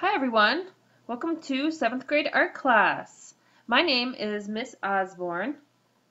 Hi everyone, welcome to 7th grade art class. My name is Miss Osborne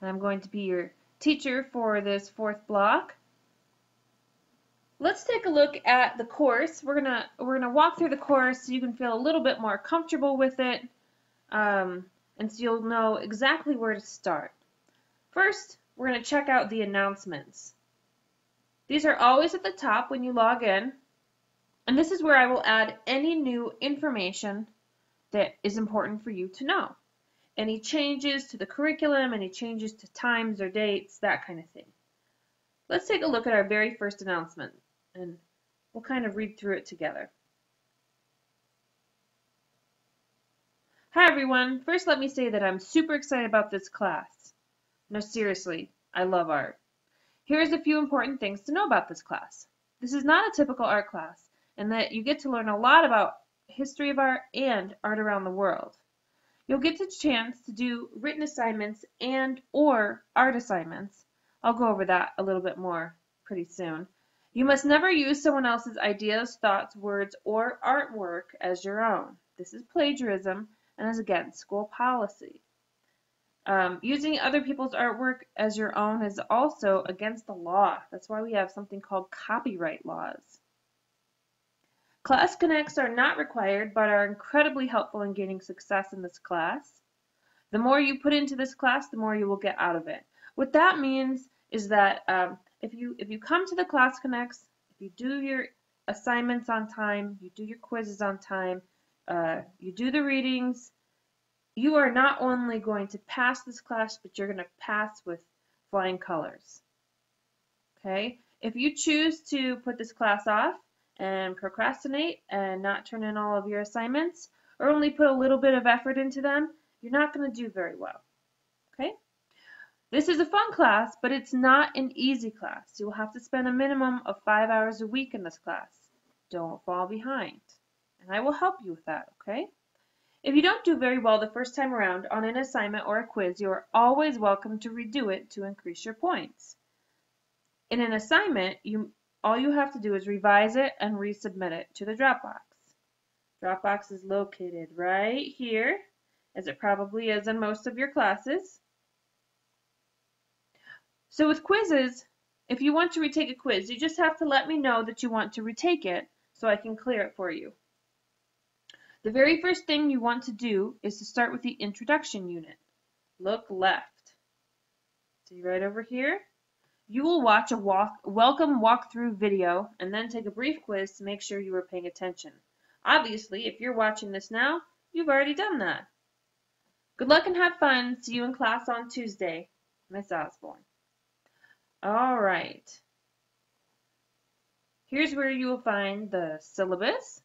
and I'm going to be your teacher for this 4th block. Let's take a look at the course. We're gonna walk through the course so you can feel a little bit more comfortable with it and so you'll know exactly where to start. First, we're gonna check out the announcements. These are always at the top when you log in, and this is where I will add any new information that is important for you to know. Any changes to the curriculum, any changes to times or dates, that kind of thing. Let's take a look at our very first announcement and we'll kind of read through it together. Hi everyone, first let me say that I'm super excited about this class. No, seriously, I love art. Here's a few important things to know about this class. This is not a typical art class in that you get to learn a lot about history of art and art around the world. You'll get the chance to do written assignments and or art assignments. I'll go over that a little bit more pretty soon. You must never use someone else's ideas, thoughts, words, or artwork as your own. This is plagiarism and is against school policy. Using other people's artwork as your own is also against the law. That's why we have something called copyright laws. Class connects are not required, but are incredibly helpful in gaining success in this class. The more you put into this class, the more you will get out of it. What that means is that if you come to the Class Connects, if you do your assignments on time, you do your quizzes on time, you do the readings, you are not only going to pass this class, but you're going to pass with flying colors. Okay? If you choose to put this class off and procrastinate and not turn in all of your assignments, or only put a little bit of effort into them, you're not going to do very well. Okay? This is a fun class, but it's not an easy class. You will have to spend a minimum of 5 hours a week in this class. Don't fall behind. And I will help you with that, okay? If you don't do very well the first time around on an assignment or a quiz, you are always welcome to redo it to increase your points. In an assignment, all you have to do is revise it and resubmit it to the Dropbox. Dropbox is located right here, as it probably is in most of your classes. So with quizzes, if you want to retake a quiz, you just have to let me know that you want to retake it so I can clear it for you. The very first thing you want to do is to start with the introduction unit. Look left. See right over here? You will watch a welcome walkthrough video and then take a brief quiz to make sure you are paying attention. Obviously, if you're watching this now, you've already done that. Good luck and have fun. See you in class on Tuesday. Miss Osborne. All right. Here's where you will find the syllabus.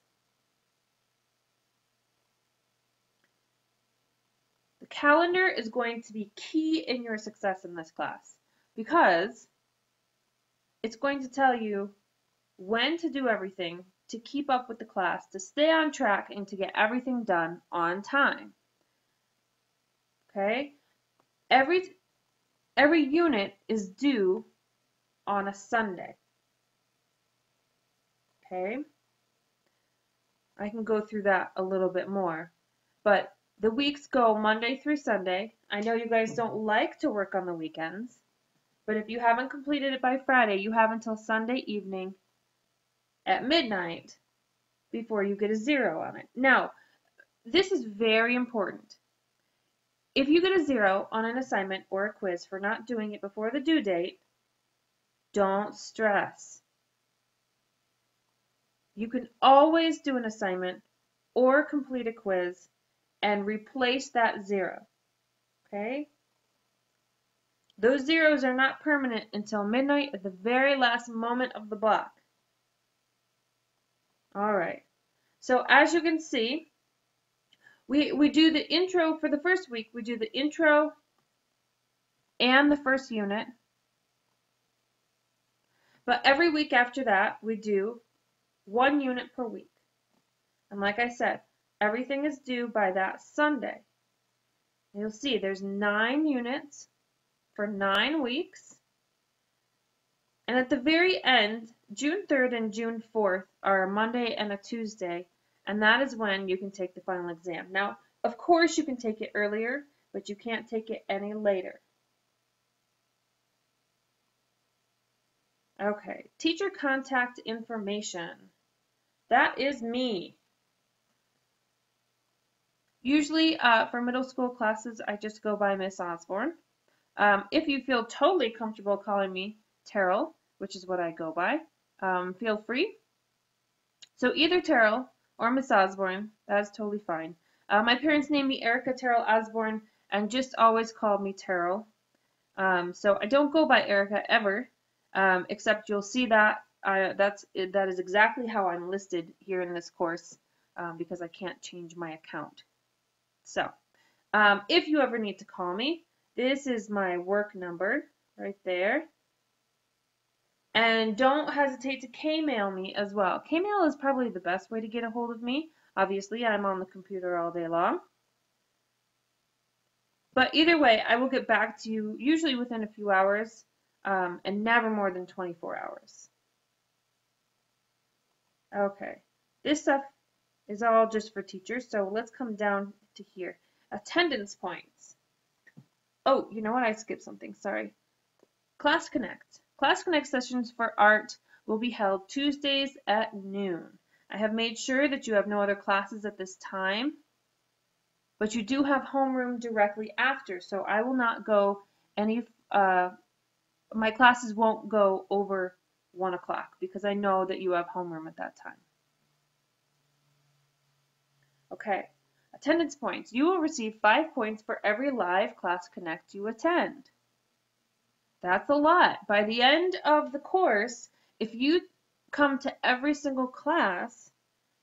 The calendar is going to be key in your success in this class because it's going to tell you when to do everything to keep up with the class, to stay on track, and to get everything done on time. Okay? Every unit is due on a Sunday. Okay? I can go through that a little bit more. But the weeks go Monday through Sunday. I know you guys don't like to work on the weekends, but if you haven't completed it by Friday, you have until Sunday evening at midnight before you get a 0 on it. Now, this is very important. If you get a 0 on an assignment or a quiz for not doing it before the due date, don't stress. You can always do an assignment or complete a quiz and replace that 0. Okay? Those zeros are not permanent until midnight at the very last moment of the block. All right. So as you can see, we do the intro for the first week. We do the intro and the first unit. But every week after that, we do 1 unit per week. And like I said, everything is due by that Sunday. You'll see there's 9 units for 9 weeks. And at the very end, June 3rd and June 4th are a Monday and a Tuesday. and that is when you can take the final exam. Now, of course, you can take it earlier, but you can't take it any later. Okay, teacher contact information. That is me. Usually for middle school classes, I just go by Miss Osborne. If you feel totally comfortable calling me Terrell, which is what I go by, feel free. So either Terrell or Miss Osborne, that's totally fine. My parents named me Erica Terrell Osborne and just always called me Terrell. So I don't go by Erica ever, except you'll see that that is exactly how I'm listed here in this course because I can't change my account. So if you ever need to call me, this is my work number right there. And don't hesitate to K-mail me as well. K-mail is probably the best way to get a hold of me. Obviously, I'm on the computer all day long. But either way, I will get back to you usually within a few hours and never more than 24 hours. Okay, this stuff is all just for teachers, so let's come down to here. Attendance points. Oh, you know what? I skipped something. Sorry. Class Connect. Class Connect sessions for art will be held Tuesdays at noon. I have made sure that you have no other classes at this time, but you do have homeroom directly after, so I will not go any, my classes won't go over 1 o'clock because I know that you have homeroom at that time. Okay, attendance points. You will receive 5 points for every live Class Connect you attend. That's a lot. By the end of the course, if you come to every single class,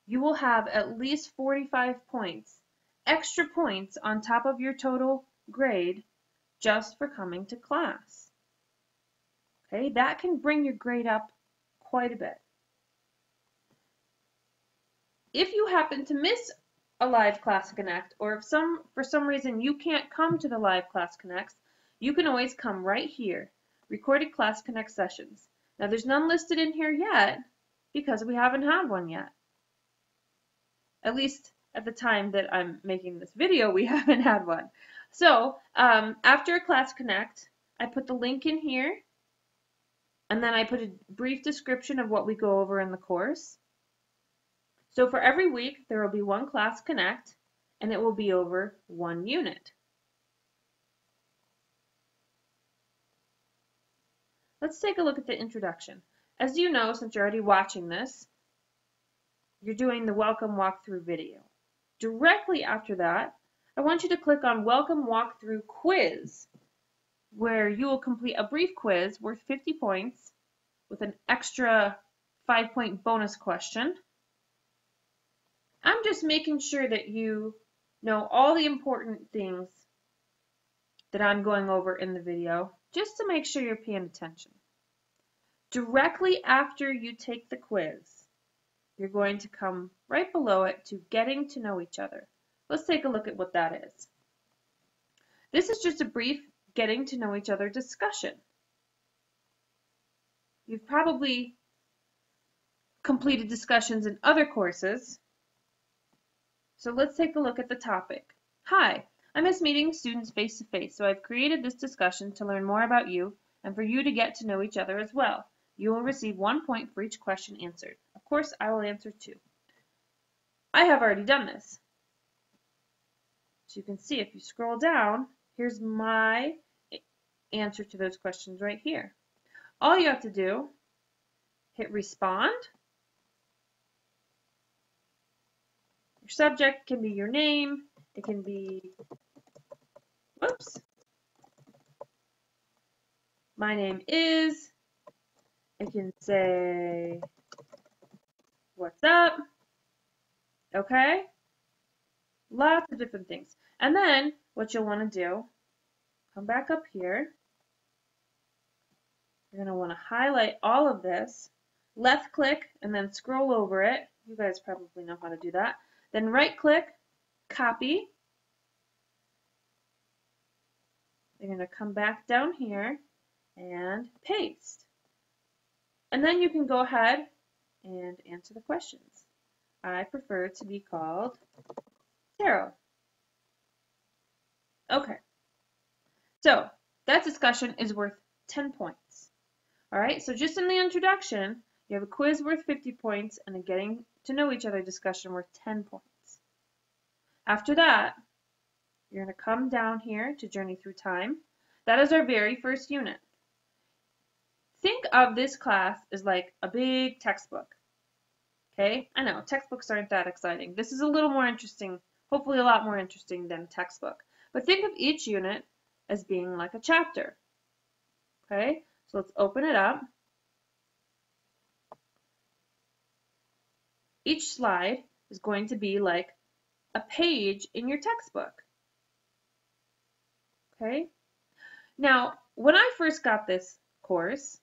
you will have at least 45 points, extra points on top of your total grade just for coming to class. Okay, that can bring your grade up quite a bit. If you happen to miss a live Class Connect, or if for some reason you can't come to the live Class Connects, you can always come right here, recorded Class Connect sessions. Now there's none listed in here yet because we haven't had one yet. At least at the time that I'm making this video, we haven't had one. So after a Class Connect, I put the link in here, and then I put a brief description of what we go over in the course. So for every week, there will be 1 Class Connect, and it will be over 1 unit. Let's take a look at the introduction. As you know, since you're already watching this, you're doing the Welcome Walkthrough video. Directly after that, I want you to click on Welcome Walkthrough Quiz, where you will complete a brief quiz worth 50 points with an extra 5-point bonus question. I'm just making sure that you know all the important things that I'm going over in the video, just to make sure you're paying attention. Directly after you take the quiz, you're going to come right below it to Getting to Know Each Other. Let's take a look at what that is. This is just a brief Getting to Know Each Other discussion. You've probably completed discussions in other courses. So let's take a look at the topic. Hi, I miss meeting students face to face, so I've created this discussion to learn more about you and for you to get to know each other as well. You will receive 1 point for each question answered. Of course, I will answer 2. I have already done this. So you can see if you scroll down, here's my answer to those questions right here. All you have to do, hit respond. Your subject can be your name. It can be, whoops, my name is. It can say, what's up? Okay? Lots of different things. And then what you'll want to do, come back up here. You're going to want to highlight all of this, left click, and then scroll over it. You guys probably know how to do that. Then right click, copy. You're going to come back down here and paste. And then you can go ahead and answer the questions. I prefer to be called Tarot. Okay, so that discussion is worth 10 points. All right, so just in the introduction, you have a quiz worth 50 points and a getting to know each other discussion worth 10 points. After that, you're going to come down here to Journey Through Time. That is our very first unit. Think of this class as like a big textbook. Okay, I know textbooks aren't that exciting. This is a little more interesting, hopefully a lot more interesting than a textbook. But think of each unit as being like a chapter. Okay, so let's open it up. Each slide is going to be like a page in your textbook. Okay, now when I first got this course,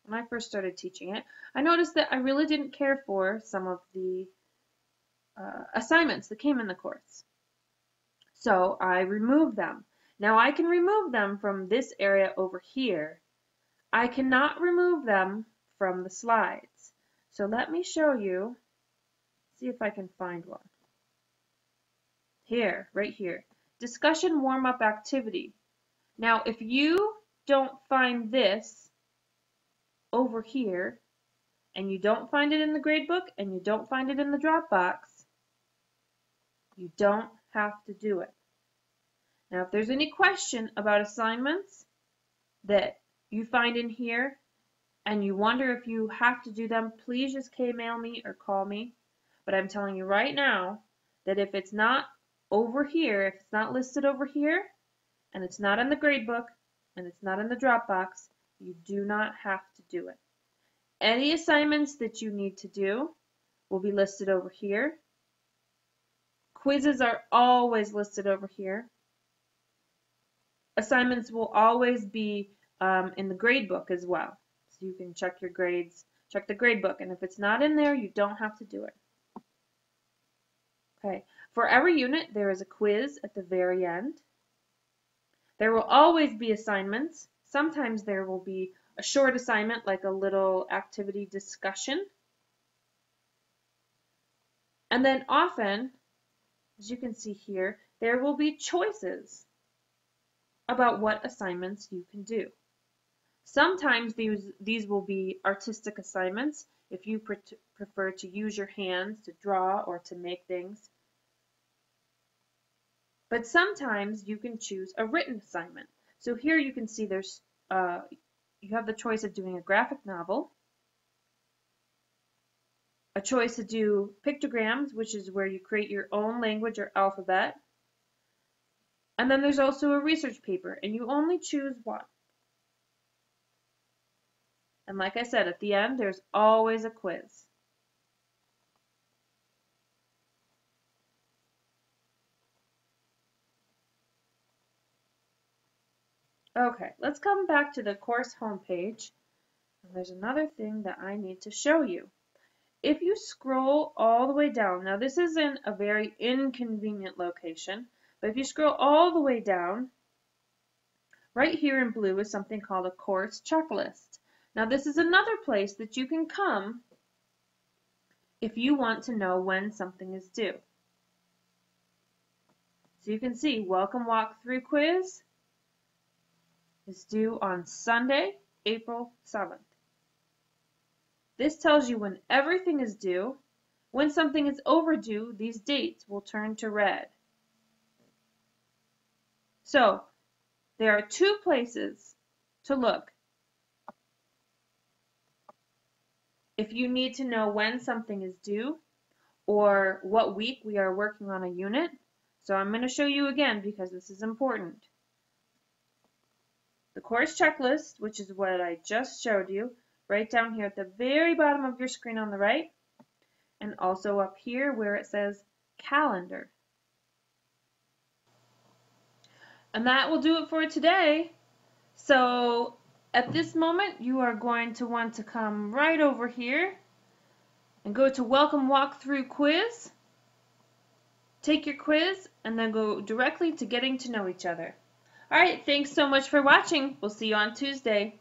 when I first started teaching it, I noticed that I really didn't care for some of the assignments that came in the course. So I removed them. Now I can remove them from this area over here. I cannot remove them from the slides. So let me show you, see if I can find one. Here, right here, discussion warm-up activity. Now if you don't find this over here, and you don't find it in the gradebook, and you don't find it in the Dropbox, you don't have to do it. Now, if there's any question about assignments that you find in here, and you wonder if you have to do them, please just K-mail me or call me. But I'm telling you right now that if it's not over here, if it's not listed over here, and it's not in the gradebook, and it's not in the Dropbox, you do not have to do it. Any assignments that you need to do will be listed over here. Quizzes are always listed over here. Assignments will always be in the gradebook as well. So you can check your grades, check the gradebook, and if it's not in there, you don't have to do it. Okay, for every unit, there is a quiz at the very end. There will always be assignments. Sometimes there will be a short assignment like a little activity discussion. And then often, as you can see here, there will be choices about what assignments you can do. Sometimes these will be artistic assignments if you prefer to use your hands to draw or to make things. But sometimes you can choose a written assignment. So here you can see there's you have the choice of doing a graphic novel, a choice to do pictograms, which is where you create your own language or alphabet, and then there's also a research paper, and you only choose one. And like I said, at the end, there's always a quiz. Okay, let's come back to the course homepage. And there's another thing that I need to show you. If you scroll all the way down, now this is in a very inconvenient location, but if you scroll all the way down, right here in blue is something called a course checklist. Now this is another place that you can come if you want to know when something is due. So you can see Welcome Walkthrough Quiz is due on Sunday, April 7th. This tells you when everything is due. When something is overdue, these dates will turn to red. So there are two places to look if you need to know when something is due or what week we are working on a unit. So I'm going to show you again because this is important. The course checklist, which is what I just showed you, right down here at the very bottom of your screen on the right, and also up here where it says calendar. And that will do it for today. So at this moment, you are going to want to come right over here and go to Welcome Walkthrough Quiz. Take your quiz and then go directly to getting to know each other. All right, thanks so much for watching. We'll see you on Tuesday.